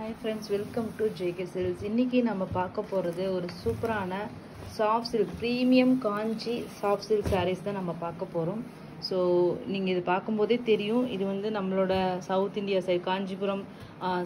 Hi friends, welcome to JK Silks. இன்னைக்கு நம்ம பார்க்க போறது ஒரு சூப்பரான சாஃப்ட் சில்க் பிரீமியம் காஞ்சி சாஃப்ட் சில்க் sarees தான் நம்ம பார்க்க போறோம். ஸோ நீங்கள் இது பார்க்கும்போதே தெரியும், இது வந்து நம்மளோட south India side Kanchipuram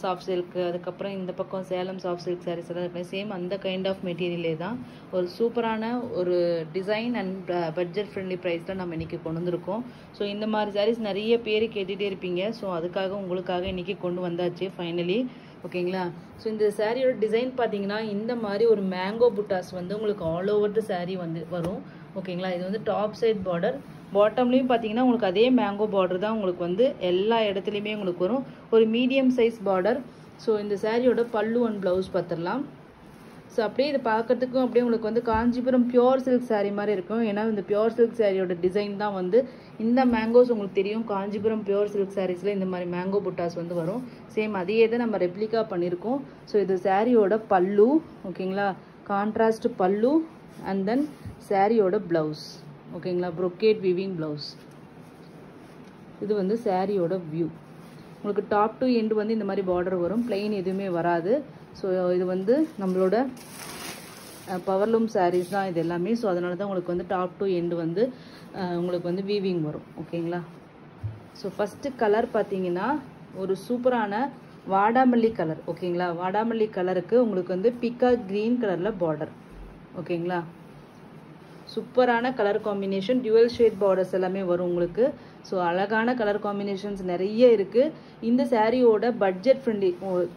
soft silk, அதுக்கப்புறம் இந்த பக்கம் சேலம் சாஃப்ட் சில்க் sarees எல்லாம் இருக்கு. சேம் அந்த கைண்ட் ஆஃப் மெட்டீரியலே தான் ஒரு சூப்பரான ஒரு டிசைன் அண்ட் பட்ஜெட் ஃப்ரெண்ட்லி ப்ரைஸில் நம்ம இன்றைக்கி கொண்டு வந்திருக்கோம். ஸோ இந்த மாதிரி sarees நிறைய பேர் கேட்டுகிட்டே இருப்பீங்க. ஸோ அதுக்காக உங்களுக்காக இன்றைக்கி கொண்டு வந்தாச்சு ஃபைனலி. ஓகேங்களா? ஸோ இந்த சாரியோட டிசைன் பார்த்தீங்கன்னா இந்த மாதிரி ஒரு மேங்கோ புட்டாஸ் வந்து உங்களுக்கு ஆல் ஓவர் த சாரீ வந்து வரும். ஓகேங்களா? இது வந்து டாப் சைட் பார்டர், பாட்டம்லேயும் பார்த்தீங்கன்னா உங்களுக்கு அதே மேங்கோ பார்டர் தான் உங்களுக்கு வந்து எல்லா இடத்துலையுமே உங்களுக்கு வரும். ஒரு மீடியம் சைஸ் பார்டர். ஸோ இந்த சாரியோட பல்லு அண்ட் ப்ளவுஸ் பார்த்துடலாம். ஸோ அப்படியே இது பார்க்கறதுக்கும் அப்படியே உங்களுக்கு வந்து காஞ்சிபுரம் பியோர் சில்க் சாரீ மாதிரி இருக்கும். ஏன்னா இந்த பியோர் சில்க் சாரியோட டிசைன் தான் வந்து இந்த மேங்கோஸ் உங்களுக்கு தெரியும். காஞ்சிபுரம் பியோர் சில்க் சாரீஸில் இந்த மாதிரி மேங்கோ புட்டாஸ் வந்து வரும். சேம் அதையே தான் நம்ம ரெப்ளிகா பண்ணியிருக்கோம். ஸோ இது சாரியோட பல்லு. ஓகேங்களா? கான்ட்ராஸ்ட் பல்லு அண்ட் தென் சாரியோட ப்ளவுஸ். ஓகேங்களா? Brocade weaving blouse. இது வந்து சாரியோட வியூ. உங்களுக்கு டாப் டு எண்டு வந்து இந்த மாதிரி பார்டர் வரும், பிளெயின் எதுவுமே வராது. ஸோ இது வந்து நம்மளோட பவர்லூம் சாரீஸ் தான் இது எல்லாமே. ஸோ அதனால தான் உங்களுக்கு வந்து டாப் டு எண்டு வந்து உங்களுக்கு வந்து வீவிங் வரும். ஓகேங்களா? ஸோ ஃபஸ்ட்டு கலர் பார்த்தீங்கன்னா ஒரு சூப்பரான வாடாமல்லி கலர். ஓகேங்களா? வாடாமல்லி கலருக்கு உங்களுக்கு வந்து பிகாக் க்ரீன் கலரில் பார்டர். ஓகேங்களா? சூப்பரான colour combination, dual shade borders எல்லாமே வரும் உங்களுக்கு. ஸோ அழகான கலர் காம்பினேஷன்ஸ் நிறைய இருக்குது. இந்த சாரியோட budget friendly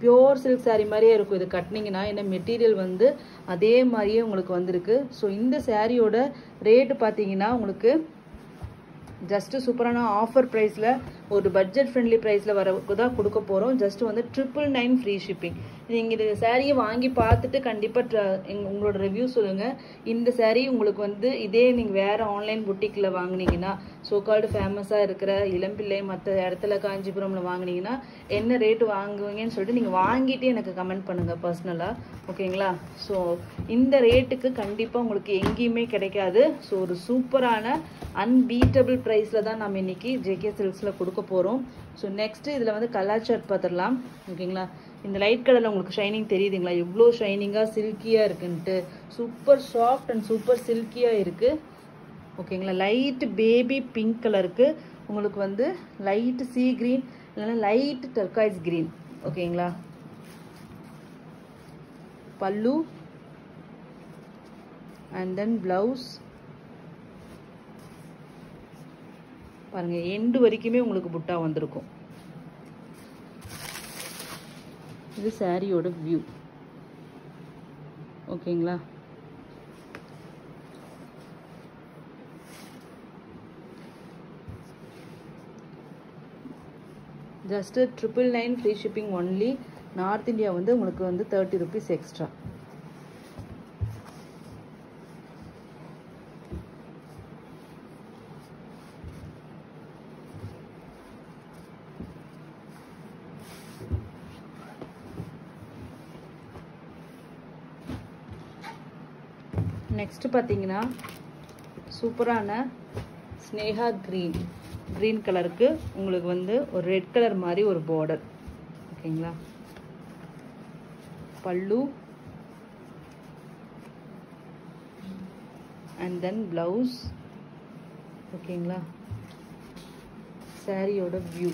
pure silk sari மாதிரியே இருக்கும் இது கட்டினீங்கன்னா. ஏன்னா மெட்டீரியல் வந்து அதே மாதிரியே உங்களுக்கு வந்திருக்கு. ஸோ இந்த சாரியோட ரேட்டு பார்த்தீங்கன்னா உங்களுக்கு ஜஸ்ட்டு சூப்பரான ஆஃபர் ப்ரைஸில் ஒரு பட்ஜெட் ஃப்ரெண்ட்லி ப்ரைஸில் வரக்கு தான் கொடுக்க போகிறோம். ஜஸ்ட்டு வந்து 999 ஃப்ரீ ஷிப்பிங். நீங்கள் இந்த சாரியை வாங்கி பார்த்துட்டு கண்டிப்பாக உங்களோட ரிவ்யூ சொல்லுங்கள். இந்த சாரீ உங்களுக்கு வந்து இதே நீங்கள் வேறு ஆன்லைன் புட்டிக்கில் வாங்கினீங்கன்னா, சோகால்டு ஃபேமஸாக இருக்கிற இளம்பிள்ளை மற்ற இடத்துல காஞ்சிபுரமில் வாங்கினீங்கன்னா என்ன ரேட்டு வாங்குவீங்கன்னு சொல்லிட்டு நீங்கள் வாங்கிட்டு எனக்கு கமெண்ட் பண்ணுங்கள் பர்சனலாக. ஓகேங்களா? ஸோ இந்த ரேட்டுக்கு கண்டிப்பாக உங்களுக்கு எங்கேயுமே கிடைக்காது. ஸோ ஒரு சூப்பரான அன்பீட்டபிள் ப்ரைஸில் தான் நம்ம இன்றைக்கி ஜேகே சில்க்ஸில் கொடுக்க போகிறோம். ஸோ நெக்ஸ்ட்டு இதில் வந்து கலர் சார்ட் பார்த்துடலாம். ஓகேங்களா? இந்த லைட் கலரில் உங்களுக்கு ஷைனிங் தெரியுதுங்களா? எவ்வளோ ஷைனிங்காக சில்கியாக இருக்குன்ட்டு. சூப்பர் சாஃப்ட் அண்ட் சூப்பர் சில்கியாக இருக்குது. ஓகேங்களா? லைட் பேபி பிங்க் கலருக்கு உங்களுக்கு வந்து லைட் சீ க்ரீன் இல்லைன்னா லைட் டர்காய்ஸ் க்ரீன். ஓகேங்களா? பல்லு அண்ட் தென் ப்ளவுஸ் பாருங்க, எண்டு வரைக்குமே உங்களுக்கு புட்டா வந்திருக்கும். இது சாரியோட வியூ. ஓகேங்களா? Just 999 free shipping only. North India வந்து உங்களுக்கு வந்து 30 rupees எக்ஸ்ட்ரா. நெக்ஸ்ட் பார்த்தீங்கன்னா சூப்பரான ஸ்னேகா க்ரீன் கலருக்கு உங்களுக்கு வந்து ஒரு ரெட் கலர் மாதிரி ஒரு பார்டர். ஓகேங்களா? பல்லு அண்ட் தென் ப்ளவுஸ். ஓகேங்களா? சாரியோட வியூ.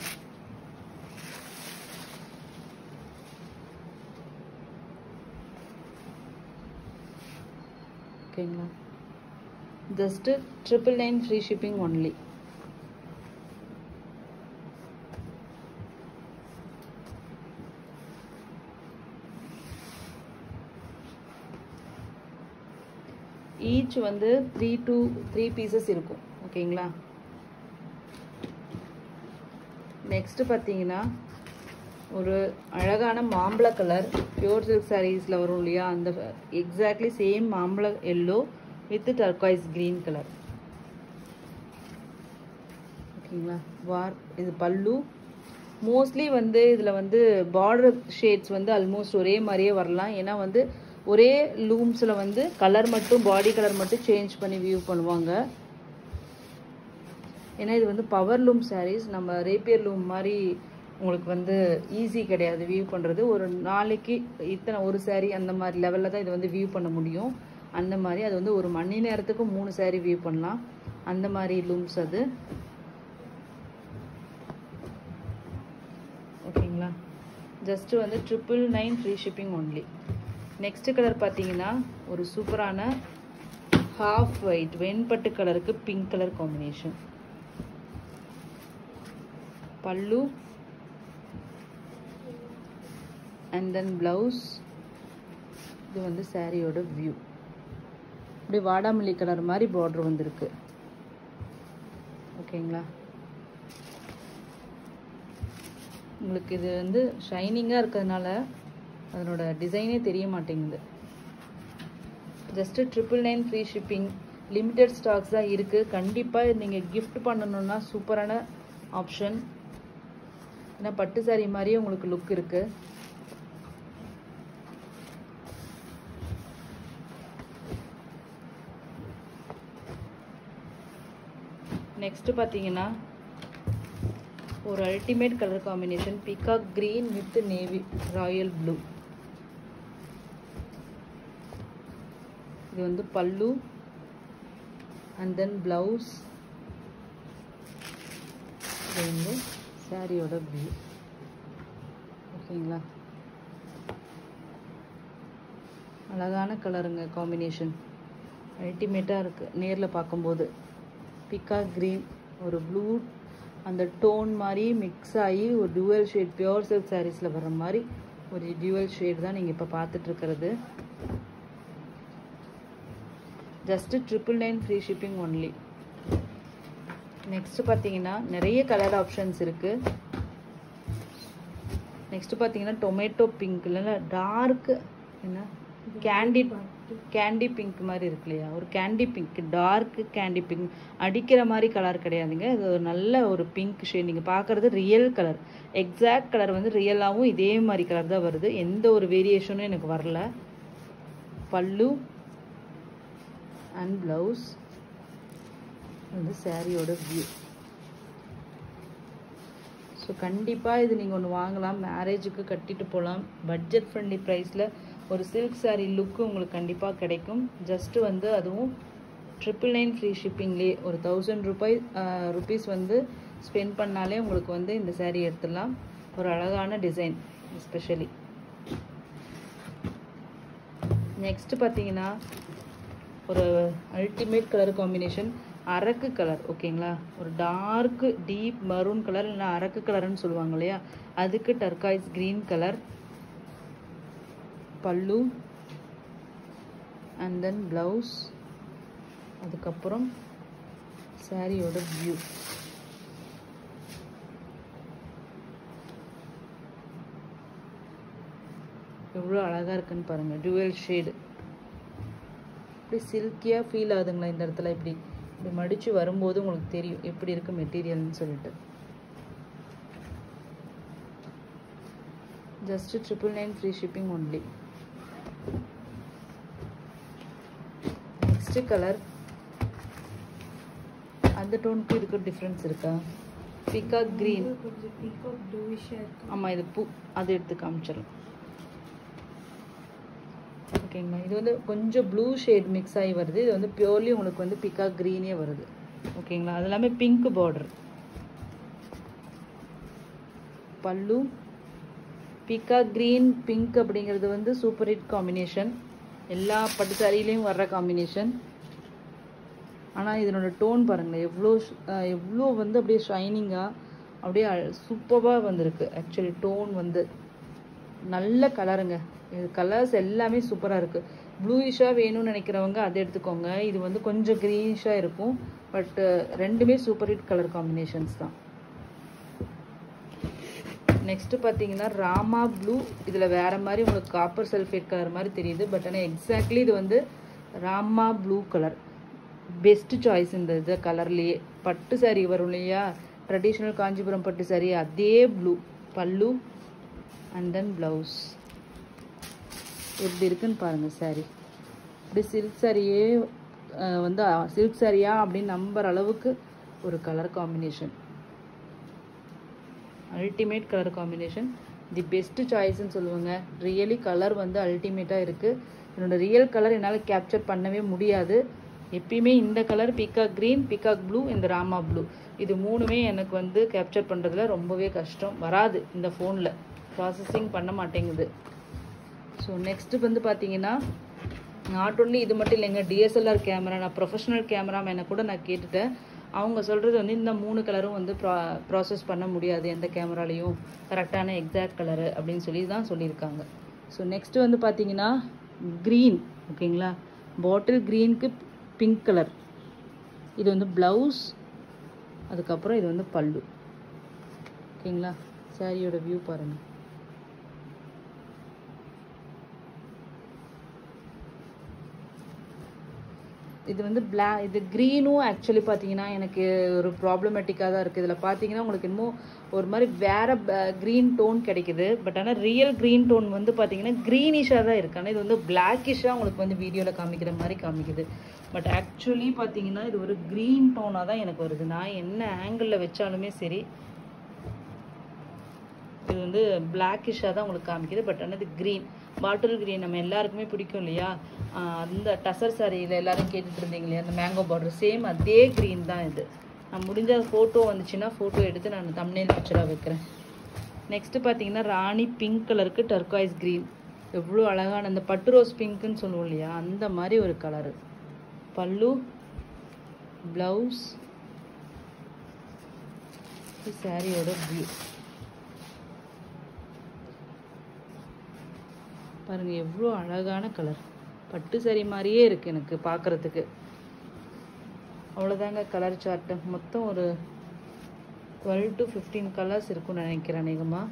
ஓகேங்களா? Just 999 free shipping only. Each வந்து 3 பீசஸ் இருக்கும். ஓகேங்களா? நெக்ஸ்ட் பார்த்தீங்கன்னா ஒரு அழகான மாம்பழ கலர் பியூர் சில்க் சாரீஸில் வரும் இல்லையா, அந்த எக்ஸாக்ட்லி சேம் மாம்பழ yellow with turquoise green colour. ஓகேங்களா? இது பல்லு. மோஸ்ட்லி வந்து இதில் வந்து பார்டர் ஷேட்ஸ் வந்து ஆல்மோஸ்ட் ஒரே மாதிரியே வரலாம். ஏன்னா வந்து ஒரே லூம்ஸில் வந்து கலர் மட்டும், பாடி கலர் மட்டும் சேஞ்ச் பண்ணி வியூ பண்ணுவாங்க. ஏன்னா இது வந்து பவர் லூம் சாரீஸ். நம்ம ரேப்பியர் லூம் மாதிரி உங்களுக்கு வந்து ஈஸி கிடையாது வியூ பண்ணுறது. ஒரு நாளைக்கு இத்தனை ஒரு saree அந்த மாதிரி லெவலில் தான் இது வந்து வியூ பண்ண முடியும். அந்த மாதிரி அது வந்து ஒரு மணி நேரத்துக்கு 3 saree வியூ பண்ணலாம். அந்த மாதிரி லூம்ஸ் அது. ஓகேங்களா? ஜஸ்ட்டு வந்து 999 free shipping only. Next colour பார்த்தீங்கன்னா ஒரு சூப்பரான ஹாஃப் ஒயிட் வெண்பட்டு கலருக்கு பிங்க் கலர் காம்பினேஷன். பல்லு அண்ட் தென் ப்ளவுஸ். இது வந்து சாரியோட வியூ. இப்படி வாடாமல்லி கலர் மாதிரி பார்டர் வந்திருக்கு. ஓகேங்களா? உங்களுக்கு இது வந்து ஷைனிங்காக இருக்கிறதுனால அதனோட டிசைனே தெரிய மாட்டேங்குது. Just 999 free shipping. Limited stocks தான் இருக்குது. கண்டிப்பாக நீங்கள் கிஃப்ட் பண்ணணுன்னா சூப்பரான ஆப்ஷன். ஏன்னா பட்டு சாரி மாதிரியே உங்களுக்கு லுக் இருக்குது. நெக்ஸ்ட் பார்த்தீங்கன்னா ஒரு ultimate colour combination peacock green with navy Royal blue. இது வந்து பல்லு அண்ட் தென் பிளவுஸ். இது வந்து சாரியோட வியூ. ஓகேங்களா? அழகான கலருங்க காம்பினேஷன். அல்டிமேட்டாக இருக்குது நேரில் பார்க்கும்போது. பிகாக் கிரீன் ஒரு ப்ளூ அந்த டோன் மாதிரி மிக்ஸ் ஆகி ஒரு டியூவல் ஷேட் பியோர் சில்க் சாரீஸில் வர்ற மாதிரி ஒரு டியூவல் ஷேட் தான் நீங்கள் இப்போ பார்த்துட்ருக்கிறது. Just 999 free shipping only. Next பார்த்தீங்கன்னா நிறைய கலர் ஆப்ஷன்ஸ் இருக்குது. நெக்ஸ்ட் பார்த்தீங்கன்னா டொமேட்டோ பிங்க் இல்லைன்னா டார்க் என்ன கேண்டி பிங்க் மாதிரி இருக்கு இல்லையா? ஒரு candy pink, dark candy pink. அடிக்கிற மாதிரி கலர் கிடையாதுங்க. இது ஒரு நல்ல ஒரு பிங்க் ஷேட். நீங்கள் பார்க்குறது ரியல் கலர். எக்ஸாக்ட் கலர் வந்து ரியலாகவும் இதே மாதிரி கலர் தான் வருது. எந்த ஒரு வேரியேஷனும் எனக்கு வரல. பல்லு அண்ட் ப்ளவுஸ். வந்து சாரியோட வியூ. ஸோ கண்டிப்பாக இது நீங்கள் ஒன்று வாங்கலாம். மேரேஜுக்கு கட்டிட்டு போகலாம். பட்ஜெட் ஃப்ரெண்ட்லி ப்ரைஸில் ஒரு சில்க் சாரீ லுக்கு உங்களுக்கு கண்டிப்பாக கிடைக்கும். ஜஸ்ட்டு வந்து அதுவும் 999 ஃப்ரீ ஷிப்பிங்லேயே ஒரு 1000 ருபீஸ் வந்து ஸ்பெண்ட் பண்ணாலே உங்களுக்கு வந்து இந்த சாரீ எடுத்துடலாம். ஒரு அழகான டிசைன் எஸ்பெஷலி. நெக்ஸ்ட்டு பார்த்தீங்கன்னா ஒரு அல்டிமேட் கலர் காம்பினேஷன் அரக்கு கலர். ஓகேங்களா? ஒரு டார்க் டீப் மரூன் கலர் இல்லைன்னா அரக்கு கலர்னு சொல்லுவாங்க இல்லையா? அதுக்கு டர்காய்ஸ் கிரீன் கலர். பல்லு அண்ட் தென் ப்ளவுஸ். அதுக்கப்புறம் சாரியோட வியூ. எவ்வளோ அழகாக இருக்குன்னு பாருங்கள். Twelve shade. இப்படி சில்கியாக ஃபீல் ஆகுதுங்களா இந்த இடத்துல? இப்படி இப்படி மடித்து வரும்போது உங்களுக்கு தெரியும் எப்படி இருக்குது மெட்டீரியல்னு சொல்லிட்டு. Just 999 free shipping only. Next colour அந்த டோனுக்கு இதுக்கு டிஃப்ரென்ஸ் இருக்கா? Peacock green. ஆமாம் இது பூ. அது எடுத்து காமிச்சிடலாம். ஓகேங்களா? இது வந்து கொஞ்சம் ப்ளூ ஷேட் மிக்ஸ் ஆகி வருது. இது வந்து பியூர்லி உங்களுக்கு வந்து பீகாக் க்ரீனே வருது. ஓகேங்களா? அது எல்லாமே பிங்க் பார்டர். பல்லு பீகாக் க்ரீன் பிங்க் அப்படிங்கிறது வந்து சூப்பர் ஹிட் காம்பினேஷன். எல்லா பட்டு சாரியிலையும் வர்ற காம்பினேஷன். ஆனால் இதனோட டோன் பாருங்களேன் எவ்வளோ வந்து அப்படியே ஷைனிங்காக அப்படியே சூப்பராக வந்திருக்கு. ஆக்சுவலி டோன் வந்து நல்ல கலருங்க. இது கலர்ஸ் எல்லாமே சூப்பராக இருக்குது. ப்ளூயிஷாக வேணும்னு நினைக்கிறவங்க அதை எடுத்துக்கோங்க. இது வந்து கொஞ்சம் க்ரீனிஷாக இருக்கும். பட் ரெண்டுமே சூப்பர் ஹிட் கலர் காம்பினேஷன்ஸ் தான். நெக்ஸ்ட்டு பார்த்தீங்கன்னா ராமா ப்ளூ. இதில் வேறு மாதிரி உங்களுக்கு காப்பர் சல்ஃபேட் கலர் மாதிரி தெரியுது. பட் ஆனால் எக்ஸாக்ட்லி இது வந்து Rama blue colour. Best choice இந்த இது கலர்லேயே. பட்டு சாரி வரும் இல்லையா? ட்ரெடிஷ்னல் காஞ்சிபுரம் பட்டு சாரி அதே ப்ளூ. பல்லு அண்ட் தென் ப்ளவுஸ். எப்படி இருக்குன்னு பாருங்கள் சாரி. இப்படி சில்க் சாரியே வந்து சில்க் சாரியா அப்படின்னு நம்புற அளவுக்கு ஒரு colour combination. Ultimate colour combination, the best சாய்ஸ்ன்னு சொல்லுவாங்க. ரியலி கலர் வந்து அல்டிமேட்டாக இருக்குது. என்னோடய ரியல் கலர் என்னால் கேப்சர் பண்ணவே முடியாது. எப்பயுமே இந்த colour peacock green, peacock blue, இந்த ராமா ப்ளூ, இது மூணுமே எனக்கு வந்து கேப்சர் பண்ணுறதுல ரொம்பவே கஷ்டம். வராது இந்த ஃபோனில், ப்ராசஸிங் பண்ண மாட்டேங்குது. ஸோ நெக்ஸ்ட்டு வந்து பார்த்தீங்கன்னா நாட் ஒன்லி இது மட்டும் இல்லைங்க, டிஎஸ்எல்ஆர் கேமரா, நான் ப்ரொஃபஷனல் கேமராமேனை கூட நான் கேட்டுட்டேன். அவங்க சொல்கிறது வந்து இந்த 3 கலரும் வந்து ப்ராசஸ் பண்ண முடியாது எந்த கேமராலையும், கரெக்டான எக்ஸாக்ட் கலரு அப்படின்னு சொல்லி தான் சொல்லியிருக்காங்க. ஸோ நெக்ஸ்ட்டு வந்து பார்த்தீங்கன்னா க்ரீன், ஓகேங்களா, பாட்டில் க்ரீனுக்கு பிங்க் கலர், இது வந்து ப்ளவுஸ், அதுக்கப்புறம் இது வந்து பல்லு, ஓகேங்களா. சாரியோட வியூ பாருங்கள். இது வந்து இது க்ரீனும் ஆக்சுவலி பார்த்தீங்கன்னா எனக்கு ஒரு ப்ராப்ளமேட்டிக்காக தான் இருக்குது. இதில் பார்த்தீங்கன்னா உங்களுக்கு இன்னும் ஒரு மாதிரி வேறு க்ரீன் டோன் கிடைக்குது. பட் ஆனால் ரியல் க்ரீன் டோன் வந்து பார்த்தீங்கன்னா க்ரீனிஷாக தான் இருக்குது. ஆனால் இது வந்து பிளாக்கிஷாக உங்களுக்கு வந்து வீடியோவில் காமிக்கிற மாதிரி காமிக்குது. பட் ஆக்சுவலி பார்த்தீங்கன்னா இது ஒரு க்ரீன் டோனாக தான் எனக்கு வருது. நான் என்ன ஆங்கிளில் வச்சாலுமே சரி இது வந்து பிளாக்கிஷாக தான் உங்களுக்கு காமிக்குது. பட் ஆனால் இது க்ரீன், பாட்டில் க்ரீன் நம்ம எல்லாருக்குமே பிடிக்கும் இல்லையா. அந்த டசர் சாரியில் எல்லோரும் கேட்டுட்டு இருந்தீங்க இல்லையா, அந்த மேங்கோ பார்டர், சேம் அதே க்ரீன் தான் இது. நான் முடிஞ்ச ஃபோட்டோ வந்துச்சுன்னா ஃபோட்டோ எடுத்து நான் தம்ப்நெயில் பிக்சராக வைக்கிறேன். நெக்ஸ்ட்டு பார்த்தீங்கன்னா ராணி பிங்க் கலருக்கு டர்காய்ஸ் க்ரீன், எவ்வளோ அழகான அந்த பட்டு ரோஸ் பிங்க்குன்னு சொல்லுவோம் இல்லையா, அந்த மாதிரி ஒரு கலரு. பல்லு, ப்ளவுஸ், சாரியோட வியூ பாருங்கள், எவ்வளோ அழகான கலர், பட்டு சாரி மாதிரியே இருக்குது எனக்கு பார்க்குறதுக்கு. அவ்வளோதாங்க கலர் சார்ட்டு. மொத்தம் ஒரு 12 to 15 கலர்ஸ் இருக்குன்னு நினைக்கிறேன் அநேகமாக.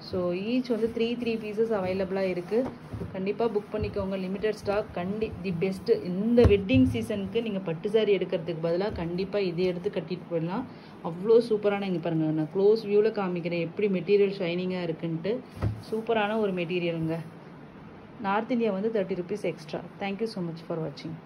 ஸோ ஈச் வந்து 3 பீசஸ் அவைலபிளாக இருக்குது. கண்டிப்பாக புக் பண்ணிக்கோங்க, லிமிட்டட் ஸ்டாக். தி பெஸ்ட்டு இந்த வெட்டிங் சீசனுக்கு நீங்கள் பட்டு சாரி எடுக்கிறதுக்கு பதிலாக கண்டிப்பாக இதை எடுத்து கட்டிட்டு போயிடலாம். அவ்வளோ சூப்பரான, இங்கே பாருங்கள், நான் க்ளோஸ் வியூவில் காமிக்கிறேன் எப்படி மெட்டீரியல் ஷைனிங்காக இருக்குன்ட்டு. சூப்பரான ஒரு மெட்டீரியலுங்க. நார்த் இந்தியா வந்து 30 rupees extra. Thank you so much for வாட்சிங்.